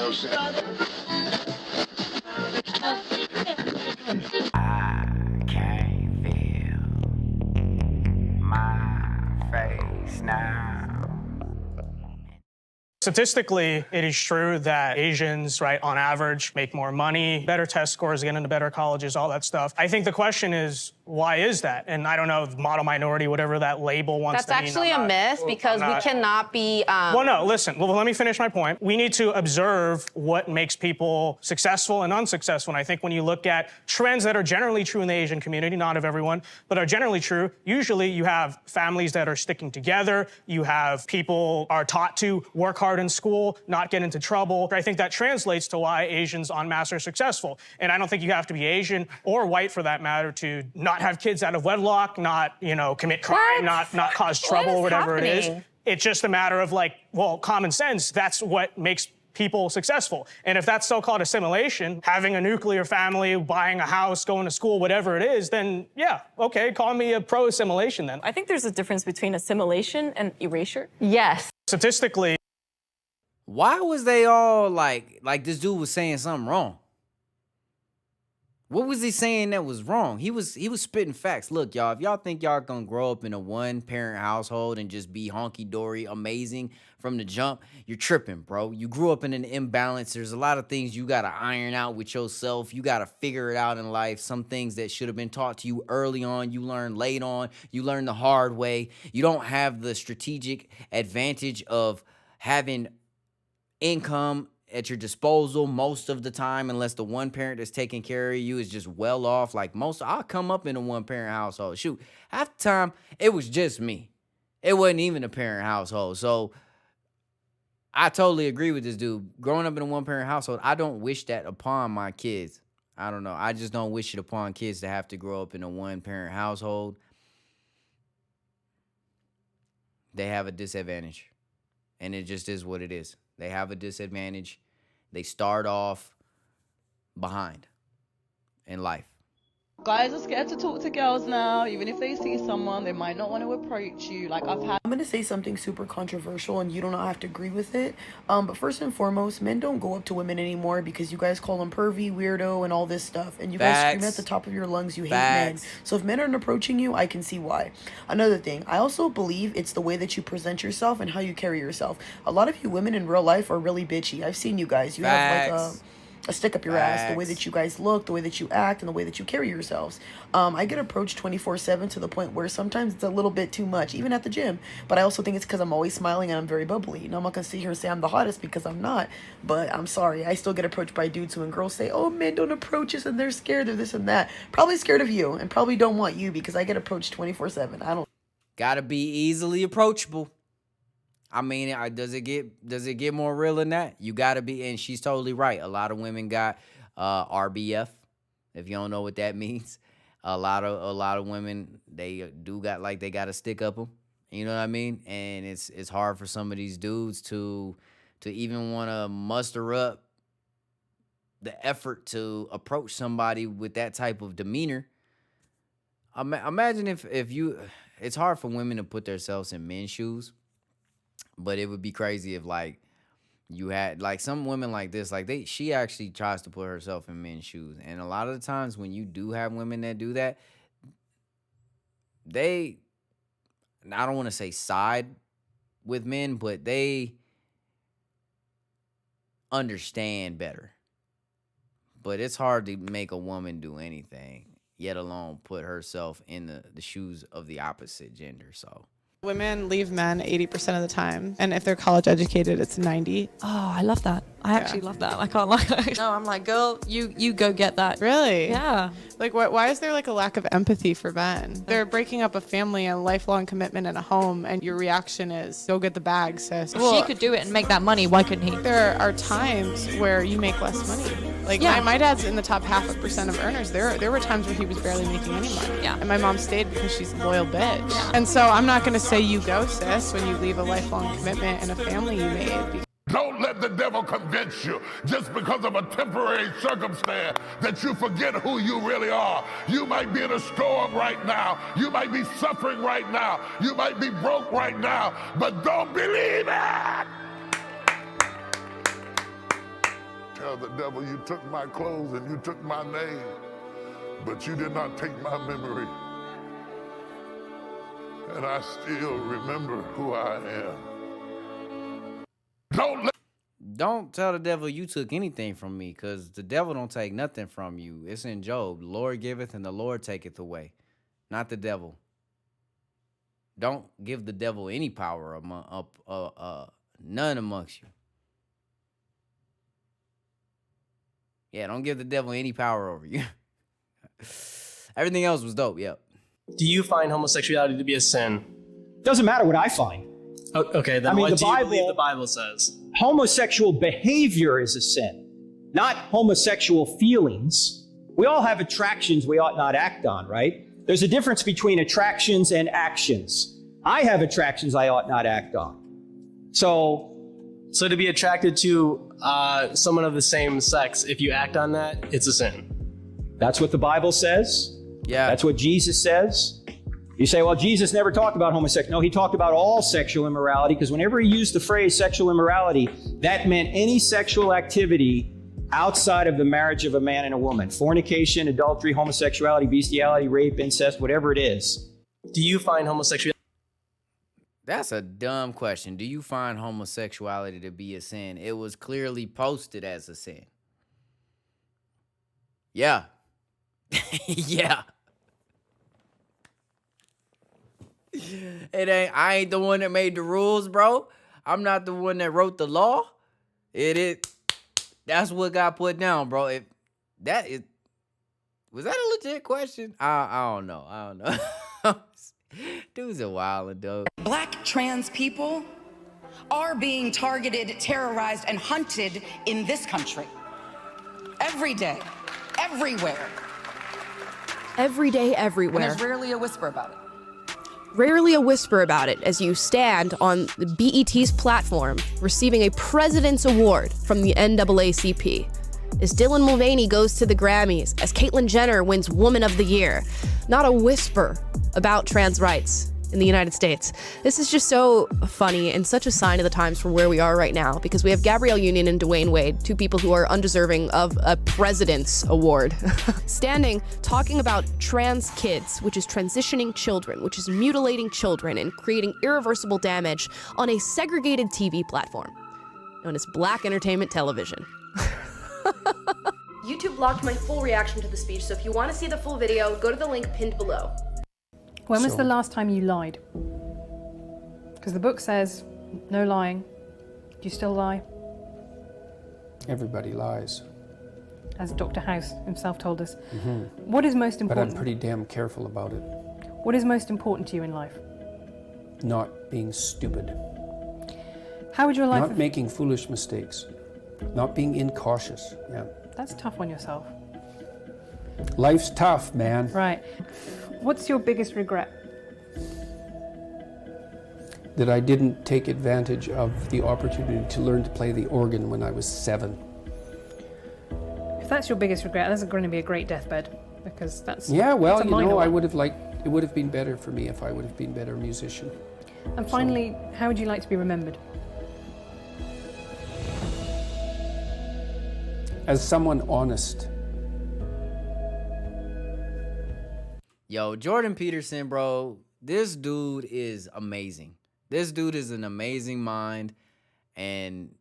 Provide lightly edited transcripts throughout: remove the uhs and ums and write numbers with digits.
I can't feel my face now. Statistically, it is true that Asians, right, on average, make more money, better test scores, get into better colleges, all that stuff. I think the question is, why is that? And I don't know, model minority, whatever that label wants to mean. That's actually a myth because we cannot be... Well, no, listen. Well, let me finish my point. We need to observe what makes people successful and unsuccessful. And I think when you look at trends that are generally true in the Asian community, not of everyone, but are generally true, usually you have families that are sticking together. You have people are taught to work hard in school, not get into trouble. I think that translates to why Asians en masse are successful. And I don't think you have to be Asian or white, for that matter, to not have kids out of wedlock, not, you know, commit crime, not cause trouble, or whatever it is. It's just a matter of, like, well, common sense. That's what makes people successful. And if that's so-called assimilation, having a nuclear family, buying a house, going to school, whatever it is, then yeah, okay, call me a pro-assimilation then. I think there's a difference between assimilation and erasure. Yes. Statistically, why was they all like this dude was saying something wrong? What was he saying that was wrong? He was spitting facts. Look, y'all, if y'all think y'all gonna grow up in a one-parent household and just be honky-dory amazing from the jump, you're tripping, bro. You grew up in an imbalance. There's a lot of things you gotta iron out with yourself. You gotta figure it out in life. Some things that should have been taught to you early on, you learn late on. You learn the hard way. You don't have the strategic advantage of having income at your disposal most of the time, unless the one parent that's taking care of you is just well off. Like I'll come up in a one-parent household. Shoot, half the time, it was just me. It wasn't even a parent household. So I totally agree with this dude. Growing up in a one-parent household, I don't wish that upon my kids. I don't know. I just don't wish it upon kids to have to grow up in a one-parent household. They have a disadvantage. And it just is what it is. They have a disadvantage. They start off behind in life. Guys are scared to talk to girls now. Even if they see someone, they might not want to approach you. Like I'm gonna say something super controversial, and you do not have to agree with it. But first and foremost, men don't go up to women anymore because you guys call them pervy, weirdo, and all this stuff, and you guys scream at the top of your lungs you hate men. So if men aren't approaching you, I can see why. Another thing, I also believe it's the way that you present yourself and how you carry yourself. A lot of you women in real life are really bitchy. I've seen you guys. You have like a stick up your ass, the way that you guys look, the way that you act, and the way that you carry yourselves. I get approached 24/7 to the point where sometimes it's a little bit too much, even at the gym. But I also think it's because I'm always smiling and I'm very bubbly. Now, I'm not going to sit here and say I'm the hottest because I'm not. But I'm sorry. I still get approached by dudes who, when girls say, oh, men don't approach us and they're scared of this and that. Probably scared of you and probably don't want you because I get approached 24/7. I don't. Gotta be easily approachable. I mean, does it get more real than that? You gotta be, and she's totally right. A lot of women got RBF. If you don't know what that means, a lot of women, they do got like they got to stick up them. You know what I mean? And it's hard for some of these dudes to even want to muster up the effort to approach somebody with that type of demeanor. Imagine if you, it's hard for women to put themselves in men's shoes. But it would be crazy if, like, you had, like, some women like this, like, she actually tries to put herself in men's shoes. And a lot of the times when you do have women that do that, I don't want to say side with men, but they understand better. But it's hard to make a woman do anything, yet alone put herself in the shoes of the opposite gender, so. Women leave men 80% of the time, and if they're college educated, it's 90. Oh, I love that. I actually love that. I can't lie. No, I'm like, girl, you go get that. Really? Yeah. Like, why is there like a lack of empathy for men? They're breaking up a family and a lifelong commitment in a home, and your reaction is, go get the bag, sis. If she could do it and make that money, why couldn't he? There are times where you make less money. Like, my dad's in the top 0.5% of earners. There were times where he was barely making any money. Yeah. And my mom stayed because she's a loyal bitch. Yeah. And so I'm not going to say you go, sis, when you leave a lifelong commitment and a family you made. Don't let the devil convince you just because of a temporary circumstance that you forget who you really are. You might be in a storm right now. You might be suffering right now. You might be broke right now, but don't believe it. tell the devil, you took my clothes and you took my name, but you did not take my memory. And I still remember who I am. Don't tell the devil you took anything from me, because the devil don't take nothing from you. It's in Job. The Lord giveth and the Lord taketh away, not the devil. Don't give the devil any power none amongst you. Yeah, don't give the devil any power over you. Everything else was dope, yep. Do you find homosexuality to be a sin? Doesn't matter what I find. Oh, okay, then what do you believe the Bible says? Homosexual behavior is a sin, not homosexual feelings. We all have attractions we ought not act on, right? There's a difference between attractions and actions. I have attractions I ought not act on. So to be attracted to someone of the same sex, if you act on that, it's a sin. That's what the Bible says. Yeah. That's what Jesus says. You say, well, Jesus never talked about homosexuality. No, he talked about all sexual immorality, because whenever he used the phrase sexual immorality, that meant any sexual activity outside of the marriage of a man and a woman. Fornication, adultery, homosexuality, bestiality, rape, incest, whatever it is. Do you find homosexuality? That's a dumb question. Do you find homosexuality to be a sin? It was clearly posted as a sin. Yeah. Yeah. I ain't the one that made the rules, bro. I'm not the one that wrote the law. That's what got put down, bro. Was that a legit question? I don't know. Dude's a wild dog. Black trans people are being targeted, terrorized, and hunted in this country. Every day, everywhere. Every day, everywhere. And there's rarely a whisper about it. Rarely a whisper about it as you stand on the BET's platform receiving a President's Award from the NAACP. As Dylan Mulvaney goes to the Grammys, as Caitlyn Jenner wins Woman of the Year. Not a whisper about trans rights in the United States. This is just so funny and such a sign of the times for where we are right now, because we have Gabrielle Union and Dwayne Wade, two people who are undeserving of a President's Award, standing talking about trans kids, which is transitioning children, which is mutilating children and creating irreversible damage on a segregated TV platform known as Black Entertainment Television. YouTube blocked my full reaction to the speech, so if you want to see the full video, go to the link pinned below. When was the last time you lied? Because the book says, no lying. Do you still lie? Everybody lies. As Dr. House himself told us. What is most important? But I'm pretty damn careful about it. What is most important to you in life? Not being stupid. How would your life... Not making foolish mistakes. Not being incautious. Yeah. That's tough on yourself. Life's tough, man. Right. What's your biggest regret? That I didn't take advantage of the opportunity to learn to play the organ when I was 7. If that's your biggest regret, that's going to be a great deathbed, because that's... Yeah, well, that's you know, I would have liked... It would have been better for me if I would have been a better musician. And finally, how would you like to be remembered? As someone honest. Yo, Jordan Peterson, bro, this dude is amazing. This dude is an amazing mind, and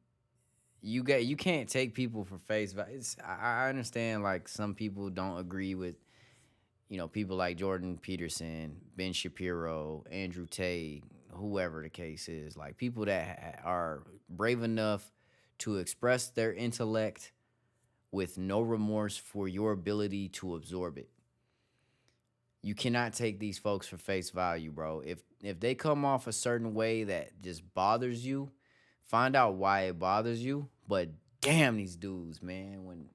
you can't take people for face value. I understand, like, some people don't agree with, people like Jordan Peterson, Ben Shapiro, Andrew Tate, whoever the case is. Like, people that are brave enough to express their intellect with no remorse for your ability to absorb it. You cannot take these folks for face value, bro. If they come off a certain way that just bothers you, find out why it bothers you. But damn, these dudes, man,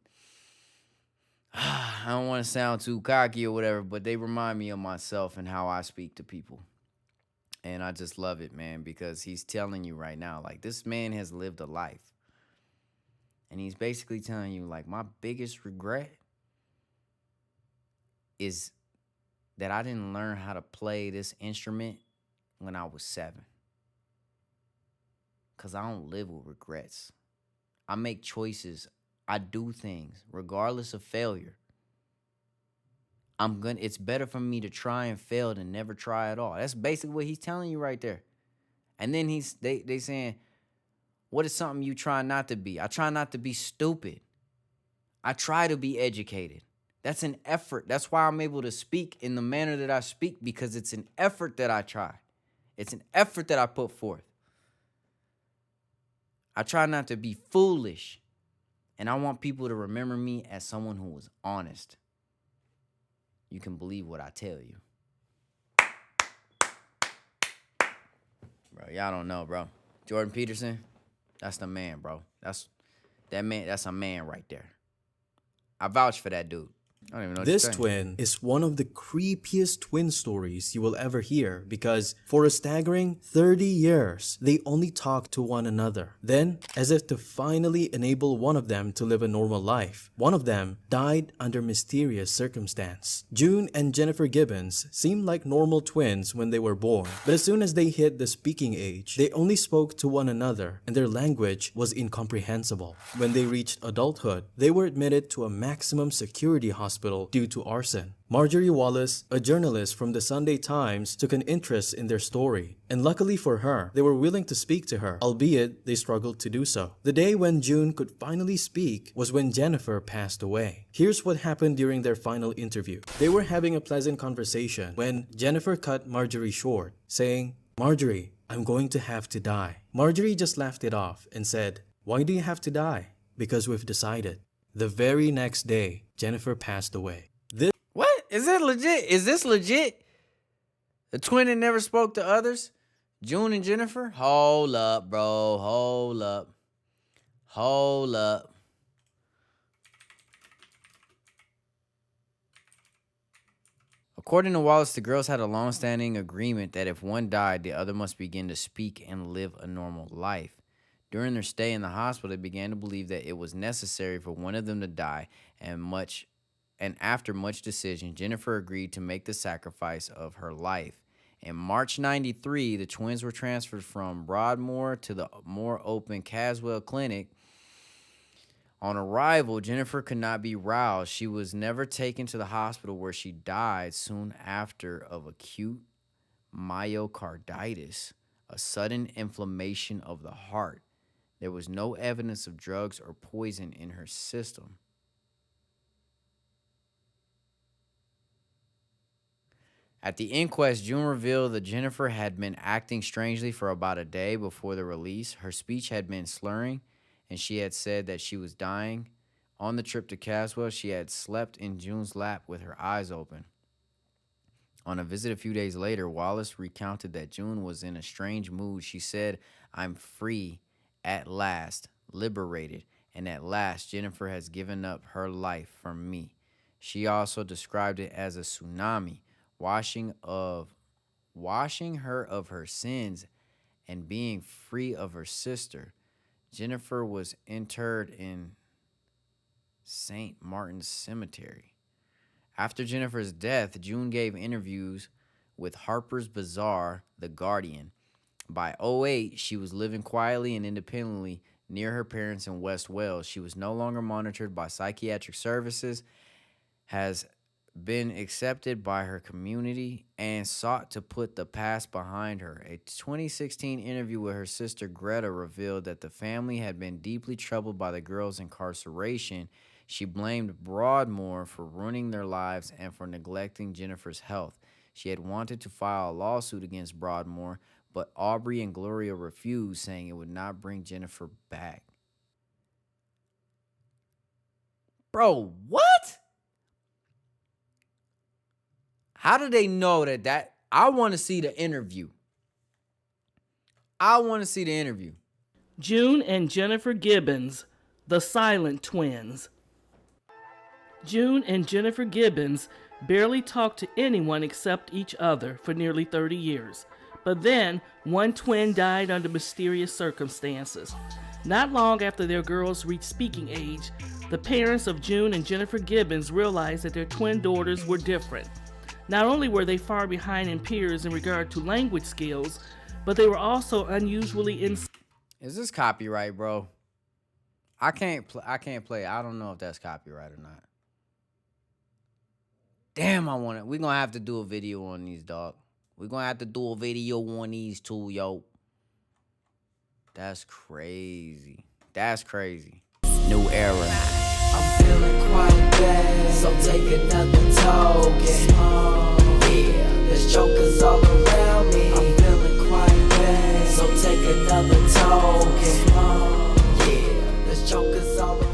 I don't want to sound too cocky or whatever, but they remind me of myself and how I speak to people. And I just love it, man, because he's telling you right now, like, this man has lived a life. And he's basically telling you, like, my biggest regret is that I didn't learn how to play this instrument when I was 7. Because I don't live with regrets. I make choices. I do things regardless of failure. It's better for me to try and fail than never try at all. That's basically what he's telling you right there. And then they saying, what is something you try not to be? I try not to be stupid. I try to be educated. That's an effort. That's why I'm able to speak in the manner that I speak, because it's an effort that I try. It's an effort that I put forth. I try not to be foolish. And I want people to remember me as someone who was honest. You can believe what I tell you. Bro, y'all don't know, bro. Jordan Peterson, that's the man, bro. That's a man right there. I vouch for that dude. I don't even know what This you're saying. twin is one of the creepiest twin stories you will ever hear, because for a staggering 30 years, they only talked to one another. Then, as if to finally enable one of them to live a normal life, one of them died under mysterious circumstance. June and Jennifer Gibbons seemed like normal twins when they were born, but as soon as they hit the speaking age, they only spoke to one another and their language was incomprehensible. When they reached adulthood, they were admitted to a maximum security hospital due to arson. Marjorie Wallace, a journalist from the Sunday Times, took an interest in their story, and luckily for her, they were willing to speak to her, albeit they struggled to do so. The day when June could finally speak was when Jennifer passed away. Here's what happened during their final interview. They were having a pleasant conversation when Jennifer cut Marjorie short, saying, "Marjorie, I'm going to have to die." Marjorie just laughed it off and said, "Why do you have to die?" "Because we've decided." The very next day, Jennifer passed away. What? Is that legit? Is this legit? The twin that never spoke to others? June and Jennifer? Hold up, bro. Hold up. Hold up. According to Wallace, the girls had a long-standing agreement that if one died, the other must begin to speak and live a normal life. During their stay in the hospital, they began to believe that it was necessary for one of them to die, and after much decision, Jennifer agreed to make the sacrifice of her life. In March 93, the twins were transferred from Broadmoor to the more open Caswell Clinic. On arrival, Jennifer could not be roused. She was never taken to the hospital, where she died soon after of acute myocarditis, a sudden inflammation of the heart. There was no evidence of drugs or poison in her system. At the inquest, June revealed that Jennifer had been acting strangely for about a day before the release. Her speech had been slurring, and she had said that she was dying. On the trip to Caswell, she had slept in June's lap with her eyes open. On a visit a few days later, Wallace recounted that June was in a strange mood. She said, "I'm free. At last, liberated, and at last Jennifer has given up her life for me." She also described it as a tsunami, washing her of her sins and being free of her sister. Jennifer was interred in St. Martin's Cemetery. After Jennifer's death, June gave interviews with Harper's Bazaar, The Guardian. By 2008, she was living quietly and independently near her parents in West Wales. She was no longer monitored by psychiatric services, has been accepted by her community, and sought to put the past behind her. A 2016 interview with her sister Greta revealed that the family had been deeply troubled by the girls' incarceration. She blamed Broadmoor for ruining their lives and for neglecting Jennifer's health. She had wanted to file a lawsuit against Broadmoor, but Aubrey and Gloria refused, saying it would not bring Jennifer back. Bro, what? How do they know that? I want to see the interview. June and Jennifer Gibbons, the silent twins. June and Jennifer Gibbons barely talked to anyone except each other for nearly 30 years. But then, one twin died under mysterious circumstances. Not long after their girls reached speaking age, the parents of June and Jennifer Gibbons realized that their twin daughters were different. Not only were they far behind in peers in regard to language skills, but they were also unusually Is this copyright, bro? I can't play. I don't know if that's copyright or not. Damn, I want it. We're gonna have to do a video on these, dog. We're gonna have to do a video on these too, yo. That's crazy. That's crazy. New era. I'm feeling quite bad, so take another token. Yeah, there's jokers all around me. I'm feeling quite bad, so take another token. Yeah, there's jokers all around me.